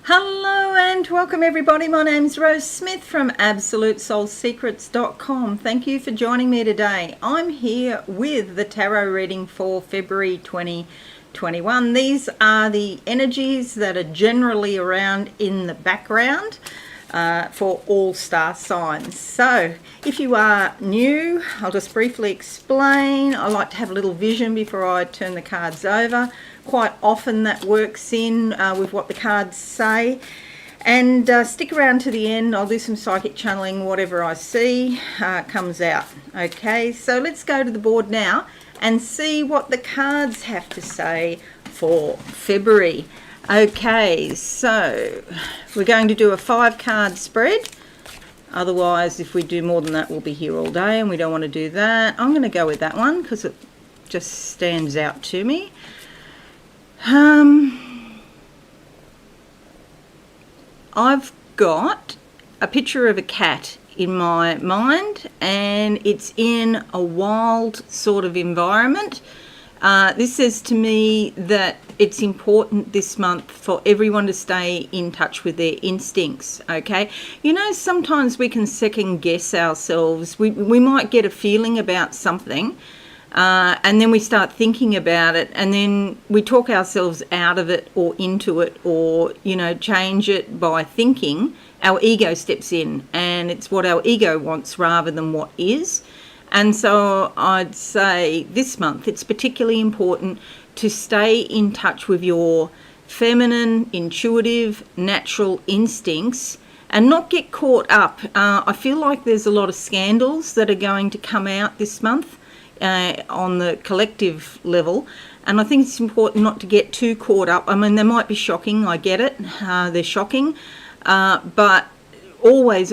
Hello and welcome everybody. My name's Rose Smith from AbsoluteSoulSecrets.com. Thank you for joining me today. I'm here with the tarot reading for February 2021. These are the energies that are generally around in the background for all star signs. So if you are new, I'll just briefly explain. I like to have a little vision before I turn the cards over. Quite often that works in with what the cards say. And stick around to the end. I'll do some psychic channeling. Whatever I see comes out. Okay, so let's go to the board now and see what the cards have to say for February. Okay, so we're going to do a 5-card spread. Otherwise, if we do more than that, we'll be here all day, and we don't want to do that. I'm going to go with that one because it just stands out to me. I've got a picture of a cat in my mind, and it's in a wild sort of environment. This says to me that it's important this month for everyone to stay in touch with their instincts, okay? You know, sometimes we can second guess ourselves. We might get a feeling about something, and then we start thinking about it, and then we talk ourselves out of it or into it, or, you know, change it by thinking. Our ego steps in, and it's what our ego wants rather than what is. And so I'd say this month it's particularly important to stay in touch with your feminine, intuitive, natural instincts and not get caught up. I feel like there's a lot of scandals that are going to come out this month on the collective level, and I think it's important not to get too caught up. I mean, they might be shocking, I get it, they're shocking, but always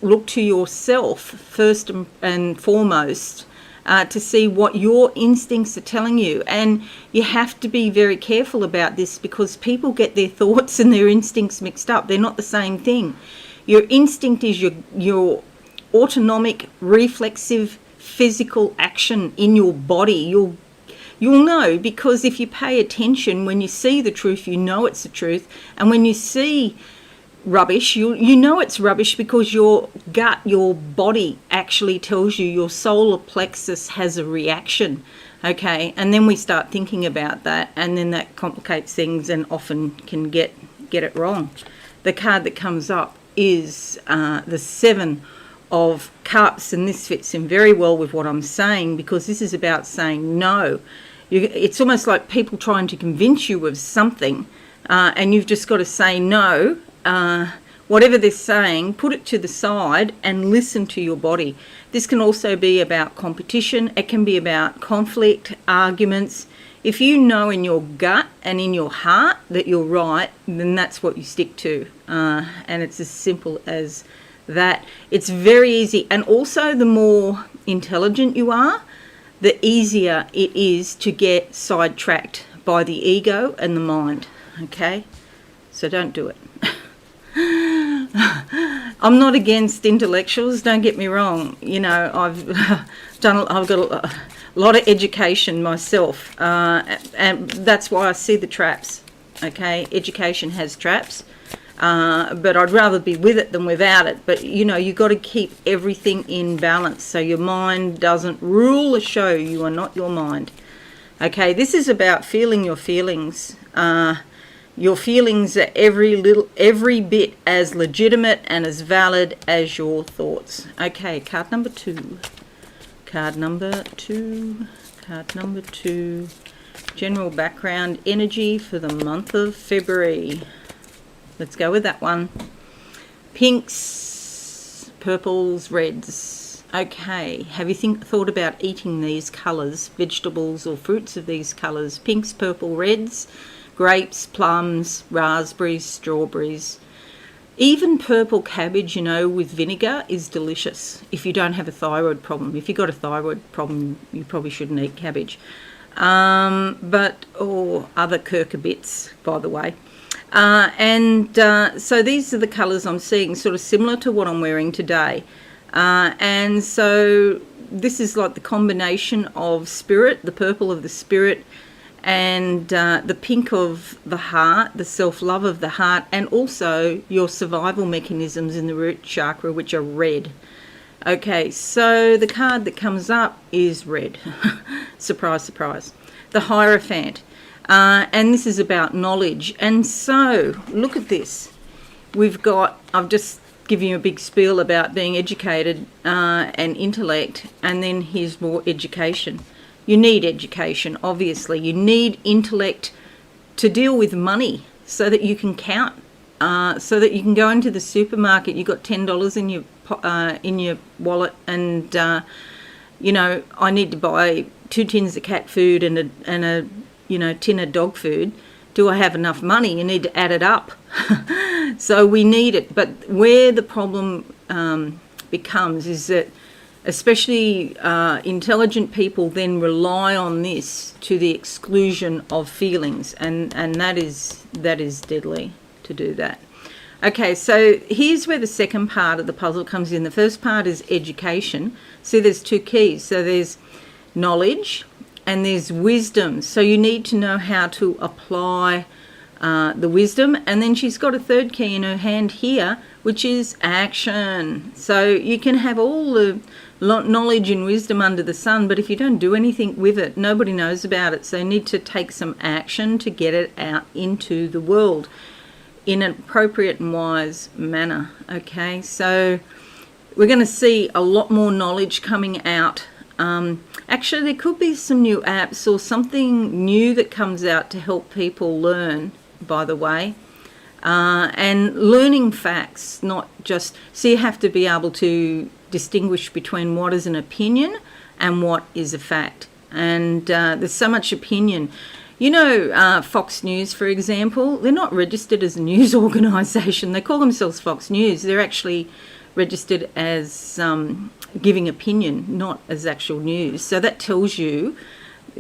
look to yourself first and foremost to see what your instincts are telling you. And you have to be very careful about this because people get their thoughts and their instincts mixed up. They're not the same thing. Your instinct is your autonomic, reflexive, physical action in your body. You'll know, because if you pay attention, when you see the truth, you know it's the truth. And when you see rubbish, you know it's rubbish because your gut, your body actually tells you. Your solar plexus has a reaction, okay? And then we start thinking about that, and then that complicates things and often can get it wrong. The card that comes up is the 7 of Cups, and this fits in very well with what I'm saying because this is about saying no. It's almost like people trying to convince you of something, and you've just got to say no. Whatever they're saying, put it to the side and listen to your body. This can also be about competition. It can be about conflict, arguments. If you know in your gut and in your heart that you're right, then that's what you stick to. And it's as simple as that. It's very easy. And also, the more intelligent you are, the easier it is to get sidetracked by the ego and the mind. Okay? So don't do it. I'm not against intellectuals, don't get me wrong. You know, I've got a lot of education myself, and that's why I see the traps. Okay, education has traps, but I'd rather be with it than without it. But you know, you've got to keep everything in balance so your mind doesn't rule the show. You are not your mind. Okay, this is about feeling your feelings. Your feelings are every bit as legitimate and as valid as your thoughts. Okay, card number 2. Card number 2. General background energy for the month of February. Let's go with that one. Pinks, purples, reds. Okay, have you thought about eating these colours, vegetables or fruits of these colours? Pinks, purple, reds. Grapes, plums, raspberries, strawberries. Even purple cabbage, you know, with vinegar is delicious if you don't have a thyroid problem. If you've got a thyroid problem, you probably shouldn't eat cabbage. Or other cucurbits, by the way. So these are the colours I'm seeing, sort of similar to what I'm wearing today. And so this is like the combination of spirit, the purple of the spirit, and the pink of the heart, the self-love of the heart, and also your survival mechanisms in the root chakra, which are red. Okay, so the card that comes up is red. Surprise, surprise. The Hierophant. And this is about knowledge. And so, look at this. I've just given you a big spiel about being educated and intellect, and then here's more education. You need education, obviously. You need intellect to deal with money so that you can count, so that you can go into the supermarket. You've got $10 in your wallet, and I need to buy 2 tins of cat food and a tin of dog food. Do I have enough money? You need to add it up. So we need it. But where the problem becomes is that especially intelligent people then rely on this to the exclusion of feelings, and that is deadly to do that. Okay, so here's where the second part of the puzzle comes in. The first part is education. See, there's 2 keys. So there's knowledge and there's wisdom. So you need to know how to apply the wisdom. And then she's got a third key in her hand here, which is action. So you can have all the knowledge and wisdom under the sun, but if you don't do anything with it, nobody knows about it. So you need to take some action to get it out into the world in an appropriate and wise manner. Okay, so we're going to see a lot more knowledge coming out. Actually, there could be some new apps or something new that comes out to help people learn, by the way. And learning facts, not just... So you have to be able to distinguish between what is an opinion and what is a fact. And there's so much opinion. Fox News, for example, they're not registered as a news organisation. They call themselves Fox News. They're actually registered as giving opinion, not as actual news. So that tells you,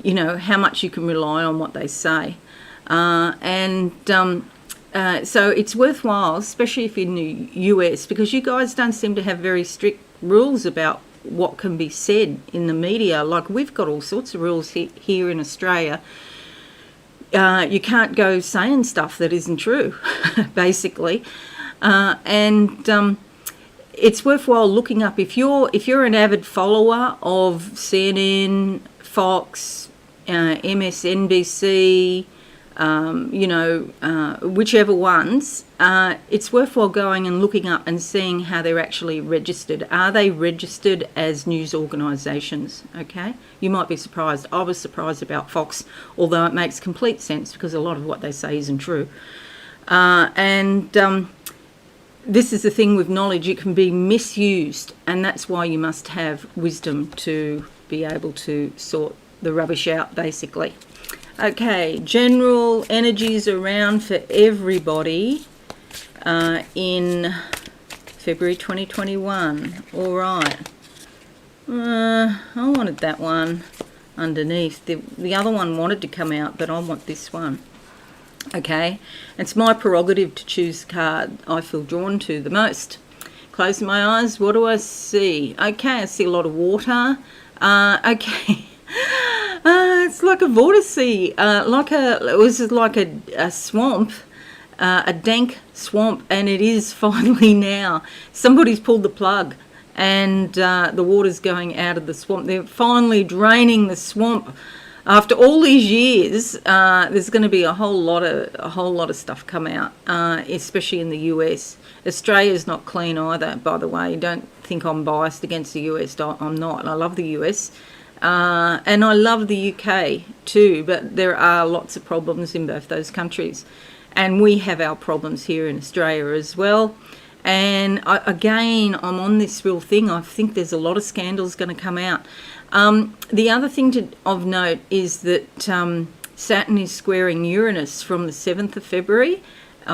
how much you can rely on what they say. So it's worthwhile, especially if you're in the US, because you guys don't seem to have very strict rules about what can be said in the media. Like, we've got all sorts of rules here in Australia. You can't go saying stuff that isn't true, basically. It's worthwhile looking up, if you're an avid follower of CNN, Fox, MSNBC, whichever ones, it's worthwhile going and looking up and seeing how they're actually registered. Are they registered as news organisations? Okay, you might be surprised. I was surprised about Fox, although it makes complete sense because a lot of what they say isn't true. This is the thing with knowledge, it can be misused, and that's why you must have wisdom to be able to sort the rubbish out, basically. Okay, general energies around for everybody in February 2021. All right. I wanted that one underneath. The other one wanted to come out, but I want this one. Okay, it's my prerogative to choose the card I feel drawn to the most. Closing my eyes, what do I see? Okay, I see a lot of water. Okay. It's like a vortex, it was like a swamp, a dank swamp, and it is finally now. Somebody's pulled the plug, and the water's going out of the swamp. They're finally draining the swamp. After all these years, there's going to be a whole lot of stuff come out, especially in the US. Australia's not clean either, by the way. Don't think I'm biased against the US. I'm not. I love the US. And I love the UK too, but there are lots of problems in both those countries. And we have our problems here in Australia as well. And I'm on this real thing. I think there's a lot of scandals going to come out. The other thing of note is that Saturn is squaring Uranus from the 7th of February,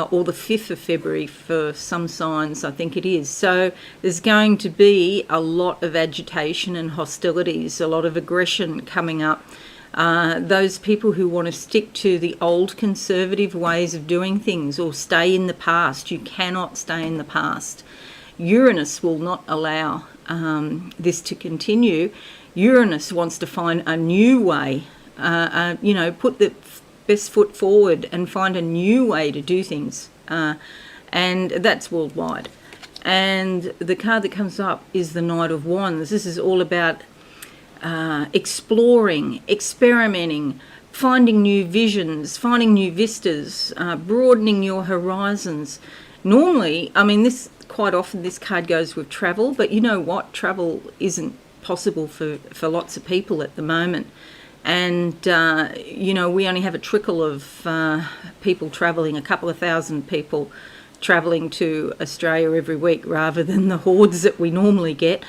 or the 5th of February for some signs, I think it is. So there's going to be a lot of agitation and hostilities, a lot of aggression coming up. Those people who want to stick to the old conservative ways of doing things or stay in the past, you cannot stay in the past. Uranus will not allow this to continue. Uranus wants to find a new way put the best foot forward and find a new way to do things. And that's worldwide. And the card that comes up is the Knight of Wands. This is all about exploring, experimenting, finding new visions, finding new vistas, broadening your horizons. Normally, this quite often this card goes with travel, but you know what? Travel isn't possible for lots of people at the moment. And, we only have a trickle of people travelling, a couple of thousand people travelling to Australia every week rather than the hordes that we normally get.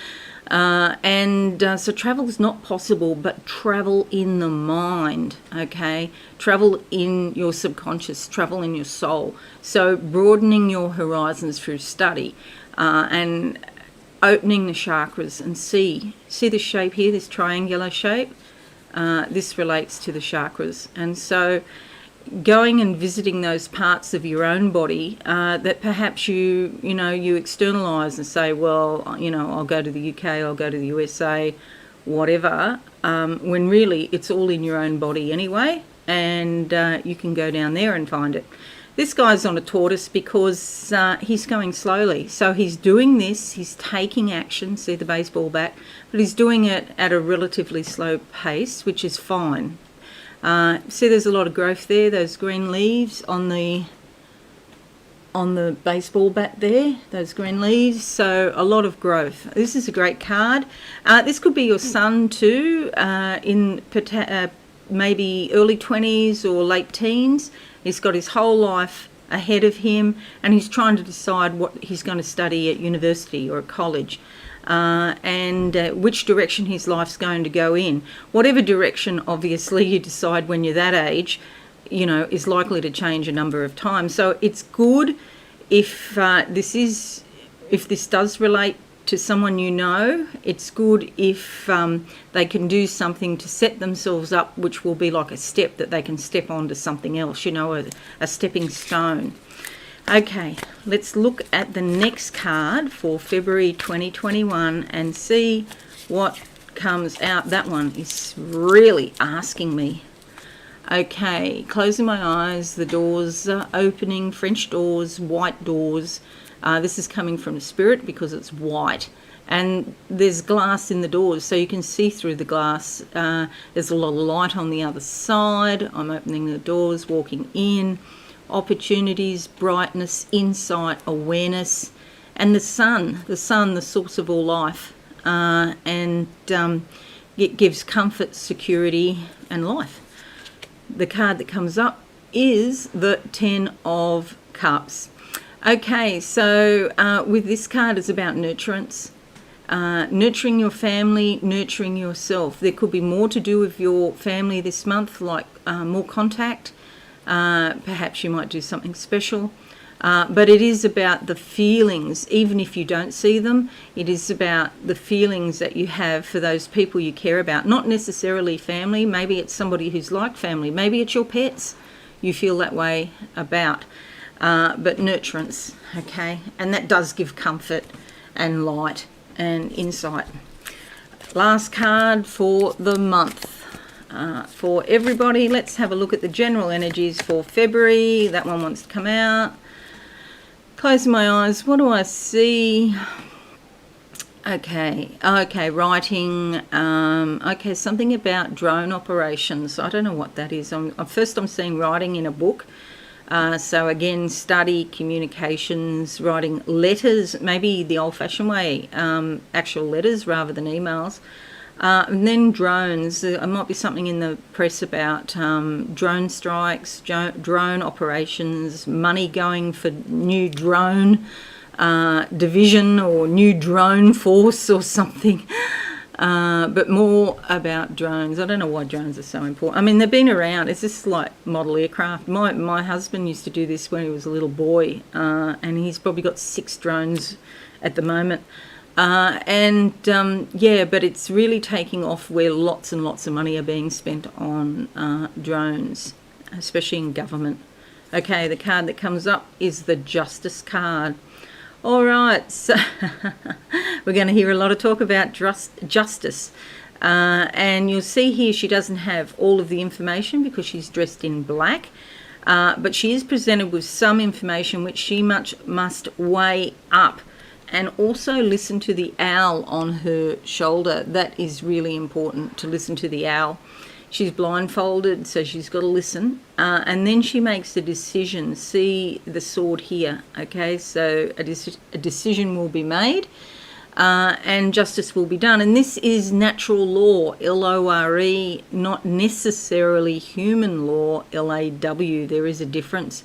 So travel is not possible, but travel in the mind, okay? Travel in your subconscious, travel in your soul. So broadening your horizons through study and opening the chakras and see the shape here, this triangular shape. This relates to the chakras. And so going and visiting those parts of your own body that perhaps you externalize and say, well, I'll go to the UK, I'll go to the USA, whatever, when really it's all in your own body anyway, and you can go down there and find it. This guy's on a tortoise because he's going slowly. So he's doing this, he's taking action, see the baseball bat, but he's doing it at a relatively slow pace, which is fine. See, there's a lot of growth there, those green leaves on the baseball bat there, those green leaves, so a lot of growth. This is a great card. This could be your son too, in maybe early 20s or late teens. He's got his whole life ahead of him and he's trying to decide what he's going to study at university or at college. And which direction his life's going to go in. Whatever direction, obviously, you decide when you're that age, is likely to change a number of times. So it's good if this does relate to someone it's good if they can do something to set themselves up, which will be like a step that they can step onto something else, a stepping stone. Okay, let's look at the next card for February 2021 and see what comes out. That one is really asking me. Okay, closing my eyes, the doors are opening, French doors, white doors. This is coming from the spirit because it's white. And there's glass in the doors, so you can see through the glass. There's a lot of light on the other side. I'm opening the doors, walking in. Opportunities, brightness, insight, awareness, and the sun, the source of all life, and it gives comfort, security, and life. The card that comes up is the 10 of Cups. Okay, so with this card, it's about nurturance, nurturing your family, nurturing yourself. There could be more to do with your family this month, like more contact. Perhaps you might do something special, but it is about the feelings. Even if you don't see them, it is about the feelings that you have for those people you care about. Not necessarily family, maybe it's somebody who's like family, maybe it's your pets you feel that way about, but nurturance, okay? And that does give comfort and light and insight. Last card for the month. For everybody, let's have a look at the general energies for February. That one wants to come out. Closing my eyes, what do I see? Okay, writing. Okay, something about drone operations. I don't know what that is. First I'm seeing writing in a book. So again, study, communications, writing letters, maybe the old-fashioned way, actual letters rather than emails. And then drones. There might be something in the press about drone strikes, drone operations, money going for new drone division or new drone force or something. But more about drones. I don't know why drones are so important. They've been around. It's just like model aircraft. My husband used to do this when he was a little boy, and he's probably got 6 drones at the moment. But it's really taking off where lots and lots of money are being spent on drones, especially in government. Okay, the card that comes up is the Justice card. All right, so we're going to hear a lot of talk about justice. And you'll see here she doesn't have all of the information because she's dressed in black. But she is presented with some information which she must weigh up, and also listen to the owl on her shoulder. That is really important, to listen to the owl. She's blindfolded, so she's got to listen. And then she makes a decision. See the sword here, okay? So a decision will be made, and justice will be done. And this is natural law, Lore, not necessarily human law, Law. There is a difference.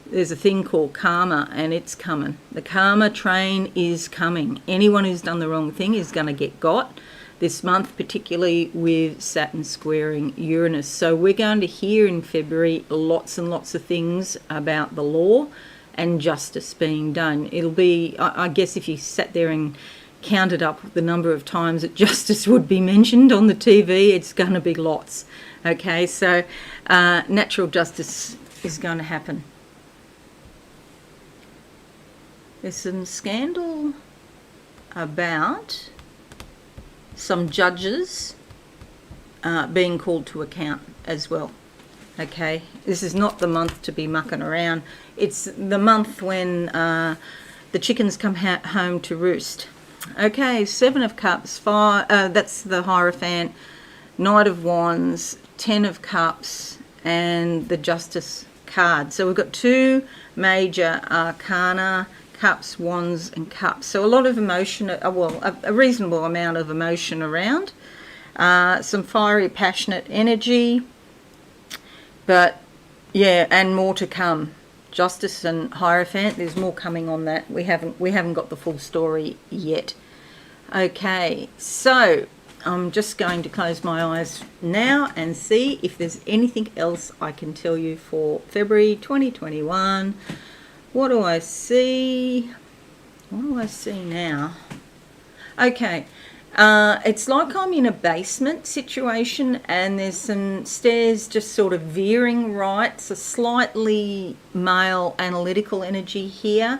There's a thing called karma, and it's coming. The karma train is coming. Anyone who's done the wrong thing is going to get got this month, particularly with Saturn squaring Uranus. So we're going to hear in February lots and lots of things about the law and justice being done. It'll be, I guess, if you sat there and counted up the number of times that justice would be mentioned on the TV, it's going to be lots. Okay, so natural justice is going to happen. There's some scandal about some judges being called to account as well. Okay, this is not the month to be mucking around. It's the month when the chickens come home to roost. Okay, 7 of Cups, that's the Hierophant, Knight of Wands, 10 of Cups, and the Justice card. So we've got 2 major arcana, Cups, Wands, and Cups. So a lot of emotion, a reasonable amount of emotion around. Some fiery, passionate energy. But, yeah, and more to come. Justice and Hierophant, there's more coming on that. We haven't got the full story yet. Okay, so I'm just going to close my eyes now and see if there's anything else I can tell you for February 2021. What do I see? What do I see now? Okay, it's like I'm in a basement situation and there's some stairs just sort of veering right. It's a slightly male analytical energy here.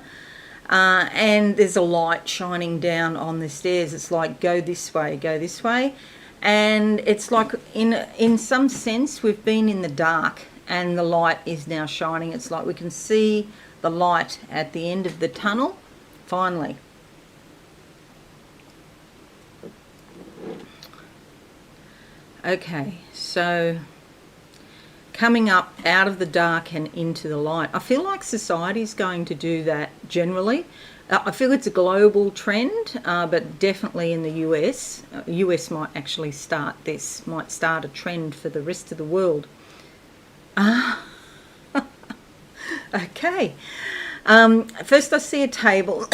And there's a light shining down on the stairs. It's like, go this way, go this way. And it's like, in some sense, we've been in the dark and the light is now shining. It's like we can see the light at the end of the tunnel, finally. Okay, so coming up out of the dark and into the light. I feel like society's going to do that generally. I feel it's a global trend, but definitely in the US. US might actually start this, might start a trend for the rest of the world. Okay. First I see a table,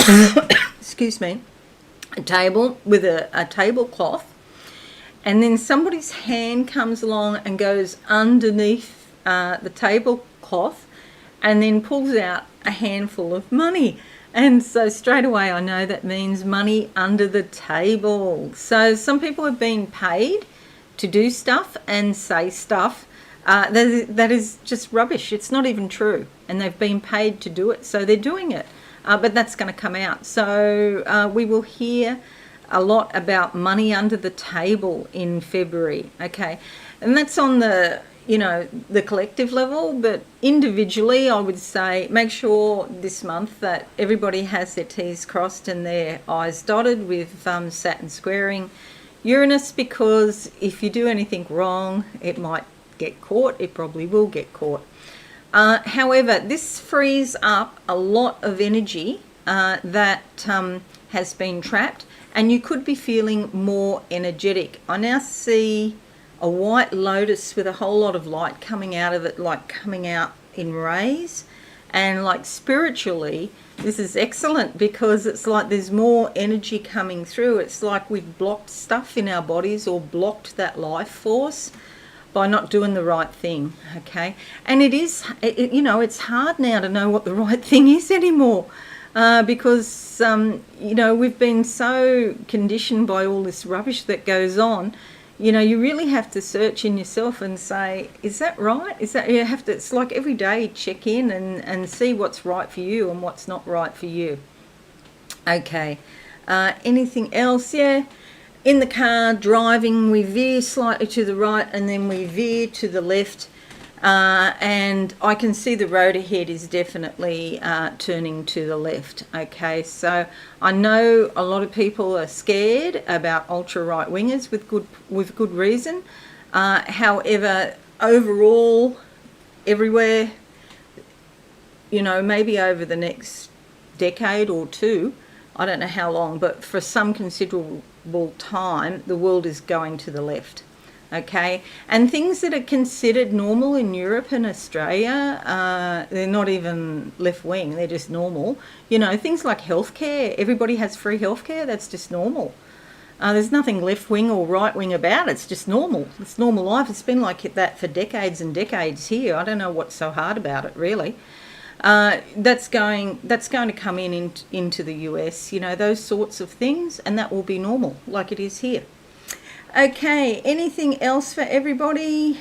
excuse me, a table with a tablecloth, and then somebody's hand comes along and goes underneath the tablecloth and then pulls out a handful of money. And so straight away I know that means money under the table. So some people have been paid to do stuff and say stuff that is just rubbish. It's not even true. And they've been paid to do it, so they're doing it. But that's going to come out. So we will hear a lot about money under the table in February. Okay, and that's on the, the collective level, but individually I would say make sure this month that everybody has their T's crossed and their I's dotted with Saturn squaring Uranus, because if you do anything wrong, it might get caught. It probably will get caught. However, this frees up a lot of energy that has been trapped, and you could be feeling more energetic. I now see a white lotus with a whole lot of light coming out of it, like coming out in rays, and like spiritually this is excellent because it's like there's more energy coming through. It's like we've blocked stuff in our bodies or blocked that life force by not doing the right thing. Okay, and it's hard now to know what the right thing is anymore, because we've been so conditioned by all this rubbish that goes on. You really have to search in yourself and say, is that right? It's like every day check in and see what's right for you and what's not right for you. Okay, anything else? Yeah, in the car driving, we veer slightly to the right and then we veer to the left, and I can see the road ahead is definitely turning to the left. Okay, so I know a lot of people are scared about ultra right wingers with good reason. However, overall, everywhere, you know, maybe over the next decade or two, I don't know how long, but for some considerable time, the world is going to the left. Okay, and things that are considered normal in Europe and Australia, they're not even left wing, they're just normal. You know, things like healthcare, everybody has free healthcare, that's just normal. There's nothing left wing or right wing about it, it's just normal. It's normal life. It's been like that for decades and decades here. I don't know what's so hard about it, really. That's going to come into the US, you know, those sorts of things, and that will be normal like it is here. Okay, anything else for everybody?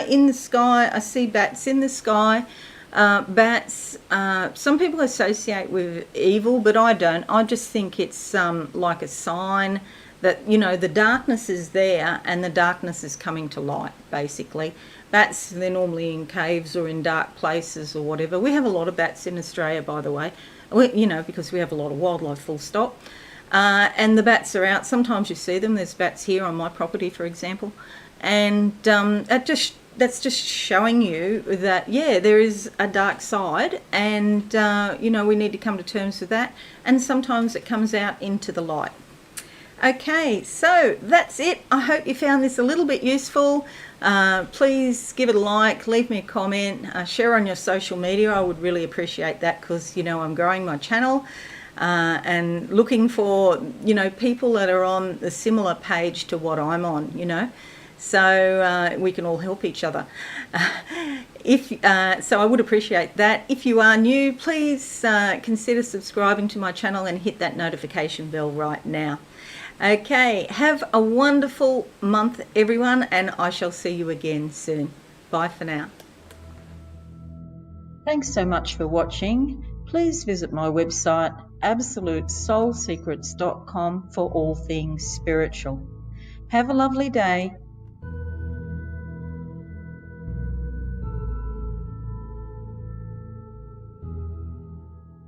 In the sky, I see bats in the sky. Bats, some people associate with evil, but I don't. I just think it's like a sign that, you know, the darkness is there and the darkness is coming to light, basically. Bats, they're normally in caves or in dark places or whatever. We have a lot of bats in Australia, by the way, you know, because we have a lot of wildlife, full stop. And the bats are out. Sometimes you see them. There's bats here on my property, for example. And that's just showing you that, yeah, there is a dark side, and, you know, we need to come to terms with that. And sometimes it comes out into the light. Okay, so that's it. I hope you found this a little bit useful. Please give it a like, leave me a comment, share on your social media. I would really appreciate that, because, you know, I'm growing my channel and looking for, you know, people that are on a similar page to what I'm on, you know, so we can all help each other. So I would appreciate that. If you are new, please consider subscribing to my channel and hit that notification bell right now. Okay, have a wonderful month, everyone, and I shall see you again soon. Bye for now. Thanks so much for watching. Please visit my website, absolutesoulsecrets.com, for all things spiritual. Have a lovely day.